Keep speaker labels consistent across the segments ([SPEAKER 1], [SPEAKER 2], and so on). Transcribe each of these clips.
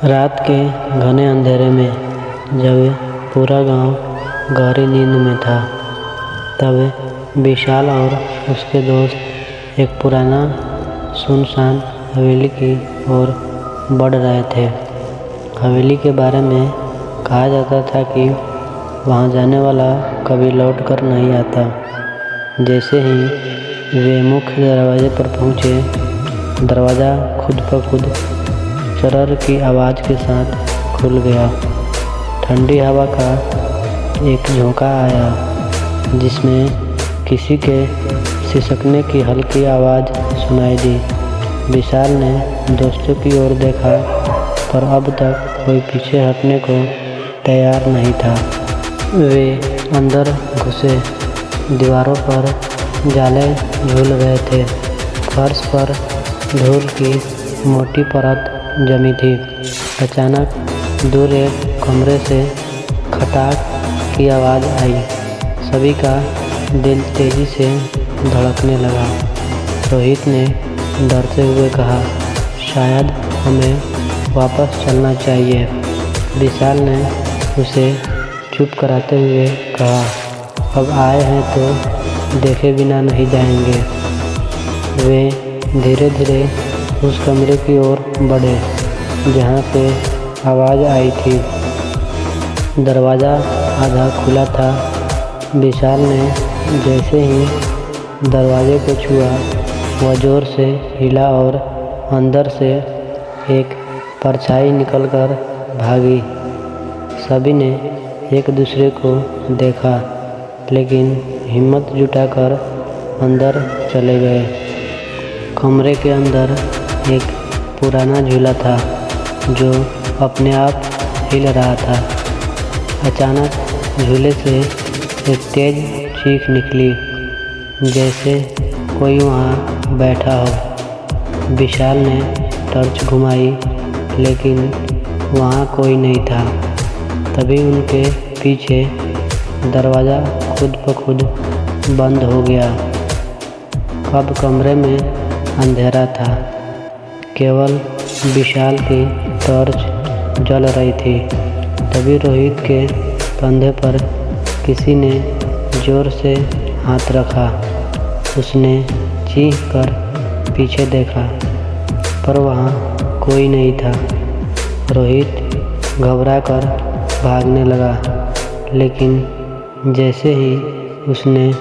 [SPEAKER 1] रात के घने अंधेरे में जब पूरा गांव गहरी नींद में था, तब विशाल और उसके दोस्त एक पुराना सुनसान हवेली की ओर बढ़ रहे थे। हवेली के बारे में कहा जाता था कि वहां जाने वाला कभी लौट कर नहीं आता। जैसे ही वे मुख्य दरवाजे पर पहुंचे, दरवाज़ा खुद ब खुद चरर की आवाज़ के साथ खुल गया। ठंडी हवा का एक झोंका आया, जिसमें किसी के सिसकने की हल्की आवाज़ सुनाई दी। विशाल ने दोस्तों की ओर देखा, पर अब तक कोई पीछे हटने को तैयार नहीं था। वे अंदर घुसे। दीवारों पर जाले झूल रहे थे। फर्श पर धूल की मोटी परत जमी थी। अचानक दूर एक कमरे से खटाक की आवाज़ आई। सभी का दिल तेज़ी से धड़कने लगा। रोहित ने डरते हुए कहा, शायद हमें वापस चलना चाहिए। विशाल ने उसे चुप कराते हुए कहा, अब आए हैं तो देखे बिना नहीं जाएंगे। वे धीरे धीरे उस कमरे की ओर बढ़े जहाँ से आवाज़ आई थी। दरवाज़ा आधा खुला था। विशाल ने जैसे ही दरवाजे को छुआ, वह ज़ोर से हिला और अंदर से एक परछाई निकलकर भागी। सभी ने एक दूसरे को देखा, लेकिन हिम्मत जुटाकर अंदर चले गए। कमरे के अंदर एक पुराना झूला था जो अपने आप हिल रहा था। अचानक झूले से एक तेज चीख निकली, जैसे कोई वहाँ बैठा हो। विशाल ने टॉर्च घुमाई, लेकिन वहाँ कोई नहीं था। तभी उनके पीछे दरवाज़ा खुद ब खुद बंद हो गया। अब कमरे में अंधेरा था। केवल विशाल की टॉर्च जल रही थी। तभी रोहित के कंधे पर किसी ने जोर से हाथ रखा। उसने चीख कर पीछे देखा, पर वहाँ कोई नहीं था। रोहित घबराकर भागने लगा, लेकिन जैसे ही उसने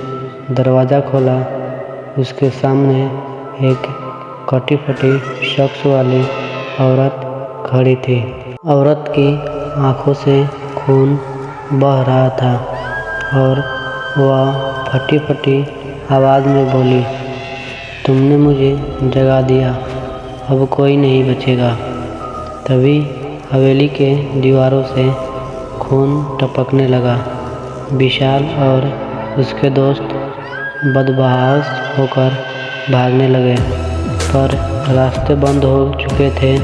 [SPEAKER 1] दरवाज़ा खोला, उसके सामने एक कटी फटी शख्स वाली औरत खड़ी थी। औरत की आंखों से खून बह रहा था और वह फटी फटी आवाज़ में बोली, तुमने मुझे जगा दिया, अब कोई नहीं बचेगा। तभी हवेली के दीवारों से खून टपकने लगा। विशाल और उसके दोस्त बदहवास होकर भागने लगे, पर रास्ते बंद हो चुके थे।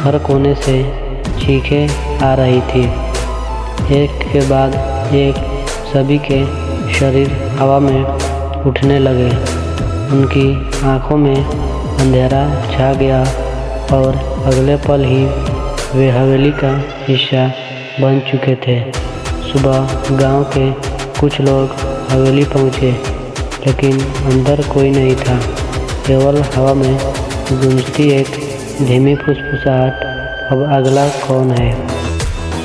[SPEAKER 1] हर कोने से चीखें आ रही थी। एक के बाद एक सभी के शरीर हवा में उठने लगे। उनकी आंखों में अंधेरा छा गया और अगले पल ही वे हवेली का हिस्सा बन चुके थे। सुबह गांव के कुछ लोग हवेली पहुंचे, लेकिन अंदर कोई नहीं था। केवल हवा में गूंजती एक धीमी फुसफुसाहट, अब अगला कौन है।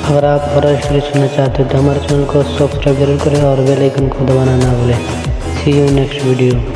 [SPEAKER 1] अगर आप हॉरर स्टोरी सुनना चाहते हो तो हमारे चैनल को सब्सक्राइब जरूर करें और बेल आइकन को दबाना ना भूलें। सी यू नेक्स्ट वीडियो।